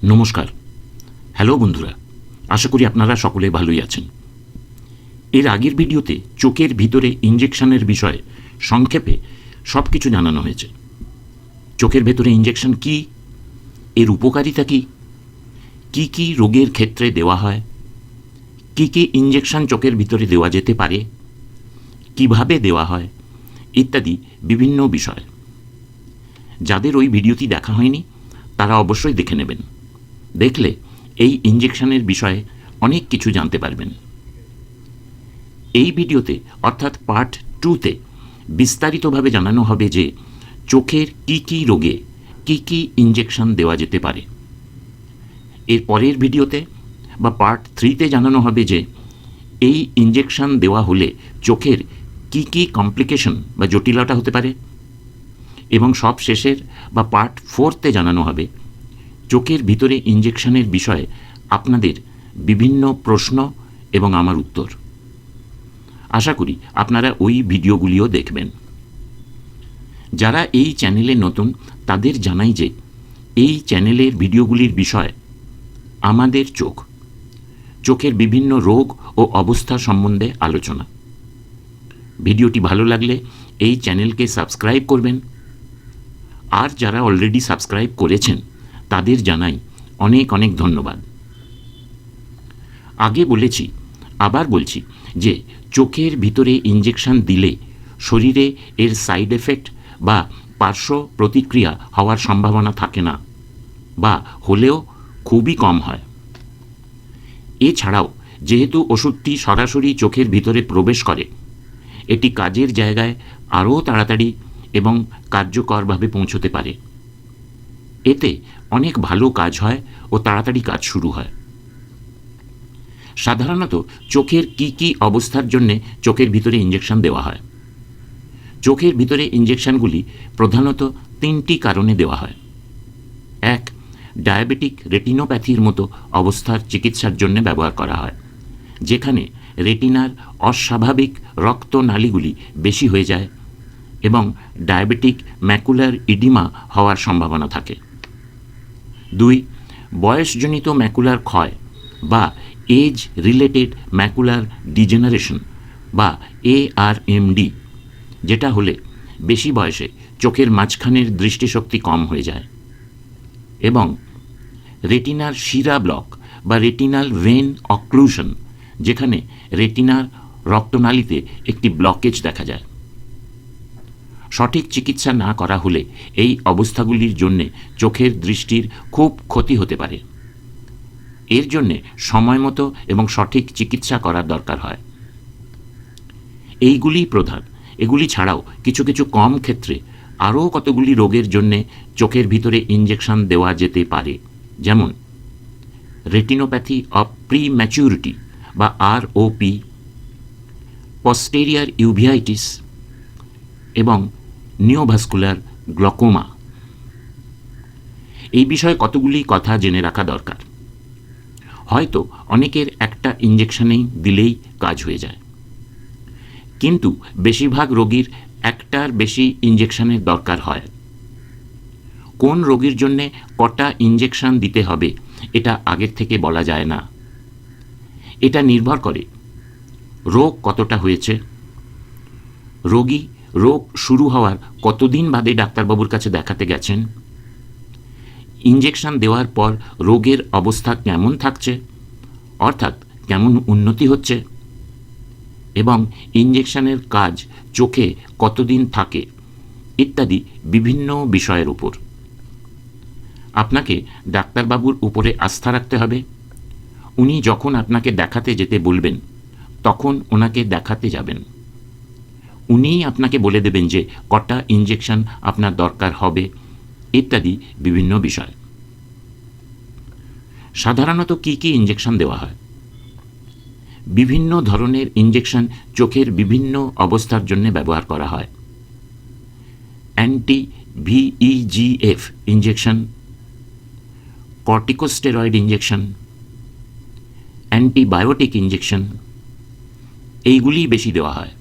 নমস্কার। হ্যালো বন্ধুরা, আশা করি আপনারা সকলে ভালোই আছেন। এর আগের ভিডিওতে চোখের ভিতরে ইঞ্জেকশনের বিষয়ে সংক্ষেপে সব কিছু জানানো হয়েছে। চোখের ভেতরে ইঞ্জেকশন কি, এর উপকারিতা কি, কি কি রোগের ক্ষেত্রে দেওয়া হয়, কি কি ইঞ্জেকশন চোখের ভিতরে দেওয়া যেতে পারে, কিভাবে দেওয়া হয়, ইত্যাদি বিভিন্ন বিষয়। যাদের ওই ভিডিওটি দেখা হয়নি তারা অবশ্যই দেখে নেবেন। দেখলে এই ইঞ্জেকশনের বিষয়ে অনেক কিছু জানতে পারবেন। এই ভিডিওতে অর্থাৎ পার্ট 2তে বিস্তারিতভাবে জানানো হবে যে চোখের কি কি রোগে কি কি ইঞ্জেকশন দেওয়া যেতে পারে। এর পরের ভিডিওতে বা পার্ট 3তে জানানো হবে যে এই ইঞ্জেকশন দেওয়া হলে চোখের কি কি কমপ্লিকেশন বা জটিলতা হতে পারে। এবং সব শেষের বা পার্ট 4তে জানানো হবে চোখের ভিতরে ইঞ্জেকশনের বিষয়ে আপনাদের বিভিন্ন প্রশ্ন এবং আমার উত্তর। আশা করি আপনারা ওই ভিডিওগুলিও দেখবেন। যারা এই চ্যানেলে নতুন তাদের জানাই যে এই চ্যানেলের ভিডিওগুলির বিষয় আমাদের চোখের বিভিন্ন রোগ ও অবস্থা সম্বন্ধে আলোচনা। ভিডিওটি ভালো লাগলে এই চ্যানেলকে সাবস্ক্রাইব করবেন। আর যারা অলরেডি সাবস্ক্রাইব করেছেন তাদের জানাই অনেক অনেক ধন্যবাদ। আগে বলেছি, আবার বলছি যে চোখের ভিতরে ইঞ্জেকশন দিলে শরীরে এর সাইড এফেক্ট বা পার্শ্ব প্রতিক্রিয়া হওয়ার সম্ভাবনা থাকে না, বা হলেও খুবই কম হয়। এছাড়াও যেহেতু ওষুধটি সরাসরি চোখের ভিতরে প্রবেশ করে, এটি কাজের জায়গায় আরও তাড়াতাড়ি এবং কার্যকরভাবে পৌঁছতে পারে। এতে অনেক ভালো কাজ হয় ও তাড়াতাড়ি কাজ শুরু হয়। সাধারণত চোখের কি কি অবস্থার জন্যে চোখের ভিতরে ইঞ্জেকশন দেওয়া হয়? চোখের ভিতরে ইঞ্জেকশনগুলি প্রধানত 3টি কারণে দেওয়া হয়। 1. ডায়াবেটিক রেটিনোপ্যাথির মতো অবস্থার চিকিৎসার জন্য ব্যবহার করা হয়, যেখানে রেটিনার অস্বাভাবিক রক্তনালীগুলি বেশি হয়ে যায় এবং ডায়াবেটিক ম্যাকুলার ইডিমা হওয়ার সম্ভাবনা থাকে। 2. বয়সজনিত ম্যাকুলার ক্ষয় বা এজ রিলেটেড ম্যাকুলার ডিজেনারেশন বা ARMD, যেটা হলে বেশি বয়সে চোখের মাঝখানের দৃষ্টিশক্তি কম হয়ে যায়। এবং রেটিনার শিরা ব্লক বা রেটিনাল ভেন অক্লুশন, যেখানে রেটিনার রক্তনালীতে একটি ব্লকেজ দেখা যায়। সঠিক চিকিৎসা না করা হলে এই অবস্থাগুলির জন্যে চোখের দৃষ্টির খুব ক্ষতি হতে পারে। এর জন্যে সময় মতো এবং সঠিক চিকিৎসা করার দরকার হয়। এইগুলিই প্রধান। এগুলি ছাড়াও কিছু কিছু কম ক্ষেত্রে আরও কতগুলি রোগের জন্যে চোখের ভিতরে ইঞ্জেকশন দেওয়া যেতে পারে, যেমন রেটিনোপ্যাথি অফ প্রি ম্যাচুরিটি বা ROP, পস্টেরিয়ার ইউভিয়াইটিস এবং নিওভাস্কুলার গ্লকোমা। এই বিষয়ে কতগুলি কথা জেনে রাখা দরকার। হয়তো অনেকের একটা ইঞ্জেকশনেই দিলেই কাজ হয়ে যায়, কিন্তু বেশিরভাগ রোগীর একটার বেশি ইঞ্জেকশনের দরকার হয়। কোন রোগীর জন্যে কটা ইঞ্জেকশন দিতে হবে এটা আগের থেকে বলা যায় না। এটা নির্ভর করে রোগ কতটা হয়েছে, রোগী রোগ শুরু হওয়ার কতদিন বাদে ডাক্তারবাবুর কাছে দেখাতে গেছেন, ইঞ্জেকশন দেওয়ার পর রোগের অবস্থা কেমন থাকছে, অর্থাৎ কেমন উন্নতি হচ্ছে, এবং ইঞ্জেকশনের কাজ চোখে কতদিন থাকে, ইত্যাদি বিভিন্ন বিষয়ের উপর। আপনাকে ডাক্তারবাবুর উপরে আস্থা রাখতে হবে। উনি যখন আপনাকে দেখাতে যেতে বলবেন তখন ওনাকে দেখাতে যাবেন। উনিই আপনাকে বলে দেবেন যে কটা ইঞ্জেকশন আপনার দরকার হবে, ইত্যাদি বিভিন্ন বিষয়। সাধারণত কি কি ইঞ্জেকশন দেওয়া হয়? বিভিন্ন ধরনের ইঞ্জেকশন চোখের বিভিন্ন অবস্থার জন্য ব্যবহার করা হয়। VEGF injection, corticosteroid injection, antibiotic injection, এইগুলি বেশি দেওয়া হয়।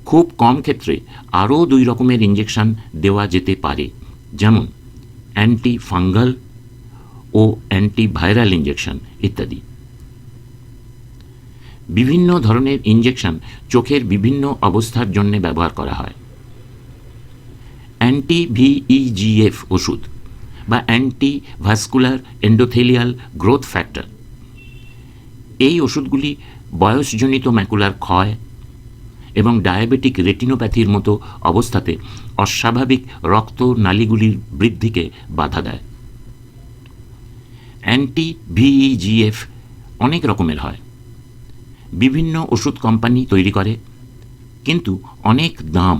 খুব কম ক্ষেত্রে আরও 2 রকমের ইঞ্জেকশন দেওয়া যেতে পারে, যেমন অ্যান্টি ফাঙ্গাল ও অ্যান্টিভাইরাল ইঞ্জেকশন ইত্যাদি। বিভিন্ন ধরনের ইঞ্জেকশন চোখের বিভিন্ন অবস্থার জন্য ব্যবহার করা হয়। অ্যান্টি-ভিইজিএফ ওষুধ বা anti vascular endothelial growth factor, এই ওষুধগুলি বয়সজনিত ম্যাকুলার ক্ষয় এবং ডায়াবেটিক রেটিনোপ্যাথির মতো অবস্থাতে অস্বাভাবিক রক্ত নালীগুলির বৃদ্ধিকে বাধা দেয়। অ্যান্টি-ভিইজিএফ অনেক রকমের হয়, বিভিন্ন ওষুধ কোম্পানি তৈরি করে, কিন্তু অনেক দাম,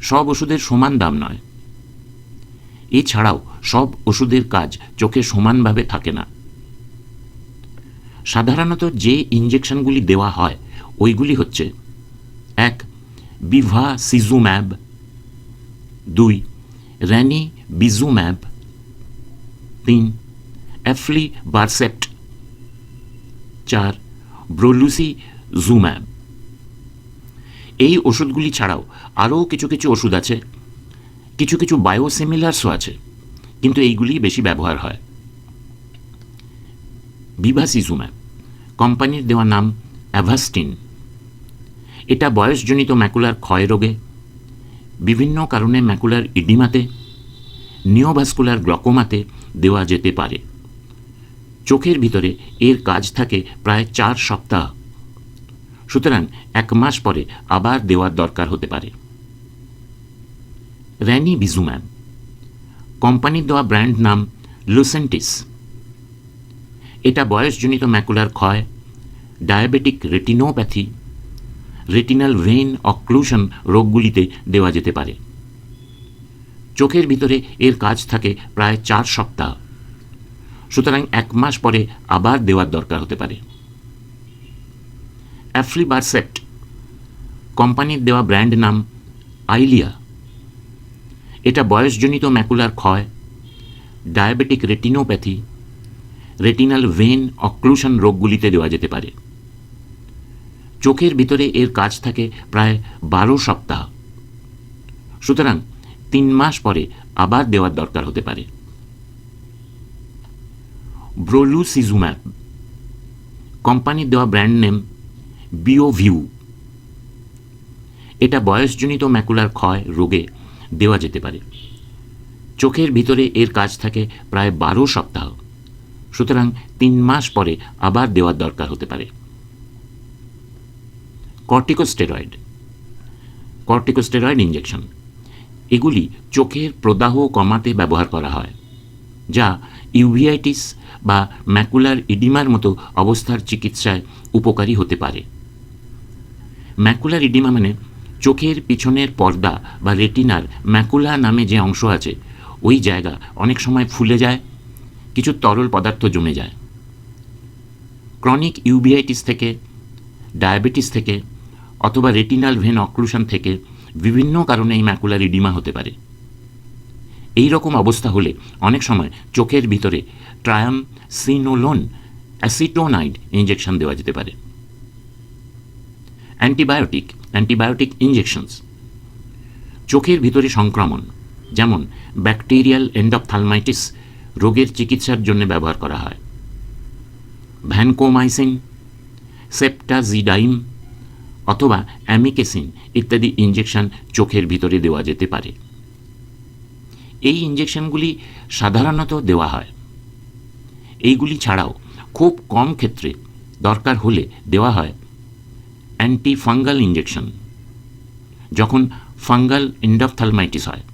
সব ওষুধের সমান দাম নয়। এছাড়াও সব ওষুধের কাজ চোখে সমানভাবে থাকে না। সাধারণত যে ইঞ্জেকশনগুলি দেওয়া হয় ওইগুলি হচ্ছে: 1. বিভাসিজুম্যাব, 2. র্যানিবিজুম্যাব, 3. এফলিবারসেপ্ট, 4. ব্রোলুসিজুম্যাব। এই ওষুধগুলি ছাড়াও আরও কিছু কিছু ওষুধ আছে, কিছু কিছু বায়োসিমিলার্সও আছে, কিন্তু এইগুলি বেশি ব্যবহার হয়। বিভাসিজুম্যাব কোম্পানির দেওয়া নাম অ্যাভাস্টিন। এটা বয়সজনিত ম্যাকুলার ক্ষয় রোগে, বিভিন্ন কারণে ম্যাকুলার ইডিমাতে, নিওভাস্কুলার গ্লকোমাতে দেওয়া যেতে পারে। চোখের ভিতরে এর কাজ থাকে প্রায় 4 সপ্তাহ, সুতরাং 1 মাস পরে আবার দেওয়ার দরকার হতে পারে। র্যানিবিজুম্যাব কোম্পানির দেওয়া ব্র্যান্ড নাম লুসেন্টিস। এটা বয়সজনিত ম্যাকুলার ক্ষয়, diabetic retinopathy, retinal vein occlusion রোগগুলিতে দেওয়া যেতে পারে। চোখের ভিতরে এর কাজ থাকে প্রায় 4 সপ্তাহ, সুতরাং 1 মাস পরে আবার দেওয়ার দরকার হতে পারে। এফলিবারসেপ্ট কোম্পানির দেওয়া ব্র্যান্ড নাম আইলিয়া। এটা বয়সজনিত ম্যাকুলার ক্ষয়, diabetic retinopathy, retinal vein occlusion রোগগুলিতে দেওয়া যেতে পারে। চোখের ভিতরে এর কাজ থাকে প্রায় 12 সপ্তাহ, সুতরাং 3 মাস পরে আবার দেওয়ার দরকার হতে পারে। ব্রোলুসিজুম্যাব কোম্পানির দেওয়া ব্র্যান্ড নেম বিওভিউ। এটা বয়সজনিত ম্যাকুলার ক্ষয় রোগে দেওয়া যেতে পারে। চোখের ভিতরে এর কাজ থাকে প্রায় 12 সপ্তাহ, সুতরাং 3 মাস পরে আবার দেওয়ার দরকার হতে পারে। কর্টিকোস্টেরয়েড ইঞ্জেকশন, এগুলি চোখের প্রদাহ কমাতে ব্যবহার করা হয়, যা ইউভিআইটিস বা ম্যাকুলার ইডিমার মতো অবস্থার চিকিৎসায় উপকারী হতে পারে। ম্যাকুলার ইডিমা মানে চোখের পিছনের পর্দা বা রেটিনার ম্যাকুলা নামে যে অংশ আছে, ওই জায়গা অনেক সময় ফুলে যায়, কিছু তরল পদার্থ জমে যায়। ক্রনিক ইউভিআইটিস থেকে, ডায়াবেটিস থেকে অথবা রেটিনাল ভেন অক্লুশন থেকে বিভিন্ন কারণে এই ম্যাকুলার ইডিমা হতে পারে। এই রকম অবস্থা হলে অনেক সময় চোখের ভিতরে ট্রায়ামসিনোলোন অ্যাসিটোনাইড ইঞ্জেকশন দেওয়া যেতে পারে। অ্যান্টিবায়োটিক ইঞ্জেকশনস, চোখের ভিতরে সংক্রমণ যেমন ব্যাকটেরিয়াল এন্ডোপথ্যালমাইটিস রোগের চিকিৎসার জন্য ব্যবহার করা হয়। ভ্যানকোমাইসিন, সেপ্টাজিডাইম অথবা অ্যামিকেসিন ইত্যাদি ইঞ্জেকশন চোখের ভিতরে দেওয়া যেতে পারে। এই ইঞ্জেকশনগুলি সাধারণত দেওয়া হয়। এইগুলি ছাড়াও খুব কম ক্ষেত্রে দরকার হলে দেওয়া হয় অ্যান্টিফাঙ্গাল ইঞ্জেকশন, যখন ফাঙ্গাল এন্ডোপথ্যালমাইটিস হয়।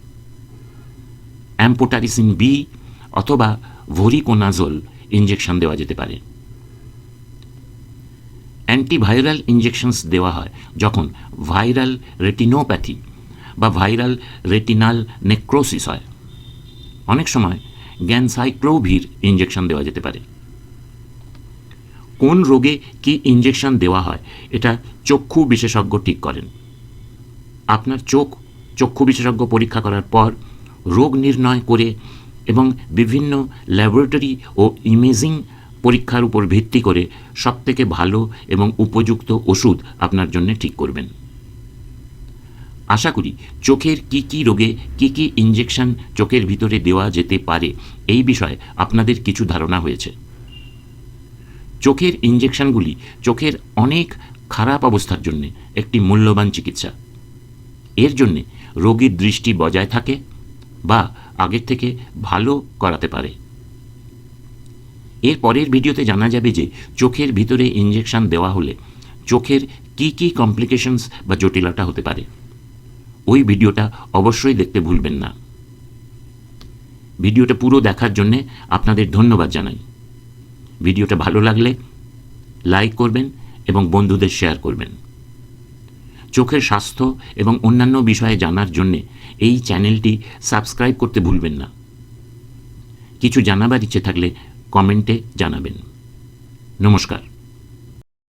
অ্যাম্পোটারিসিন বি অথবা ভোরিকোনাজোল ইঞ্জেকশন দেওয়া যেতে পারে। অ্যান্টিভাইরাল ইঞ্জেকশনস দেওয়া হয় যখন ভাইরাল রেটিনোপ্যাথি বা ভাইরাল রেটিনাল নেক্রোসিস হয়। অনেক সময় গ্যানসাইক্লোভির ইঞ্জেকশন দেওয়া যেতে পারে। কোন রোগে কি ইঞ্জেকশন দেওয়া হয় এটা চক্ষু বিশেষজ্ঞ ঠিক করেন। আপনার চক্ষু বিশেষজ্ঞ পরীক্ষা করার পর রোগ নির্ণয় করে এবং বিভিন্ন ল্যাবরেটরি ও ইমেজিং পরীক্ষার উপর ভিত্তি করে সবথেকে ভালো এবং উপযুক্ত ওষুধ আপনার জন্য ঠিক করবেন। আশা করি চোখের কি রোগে কি ইঞ্জেকশন চোখের ভিতরে দেওয়া যেতে পারে এই বিষয়ে আপনাদের কিছু ধারণা হয়েছে। চোখের ইঞ্জেকশনগুলি চোখের অনেক খারাপ অবস্থার জন্য একটি মূল্যবান চিকিৎসা। এর জন্যে রোগীর দৃষ্টি বজায় থাকে বা আগের থেকে ভালো করাতে পারে। এর পরের ভিডিওতে জানা যাবে যে চোখের ভিতরে ইঞ্জেকশন দেওয়া হলে চোখের কি কমপ্লিকেশনস বা জটিলতা হতে পারে। ওই ভিডিওটা অবশ্যই দেখতে ভুলবেন না। ভিডিওটা পুরো দেখার জন্য আপনাদের ধন্যবাদ জানাই। ভিডিওটা ভালো লাগলে লাইক করবেন এবং বন্ধুদের শেয়ার করবেন। চোখের স্বাস্থ্য এবং অন্যান্য বিষয়ে জানার জন্য এই চ্যানেলটি সাবস্ক্রাইব করতে ভুলবেন না। কিছু জানাবার ইচ্ছে থাকলে কমেন্টে জানাবেন। নমস্কার।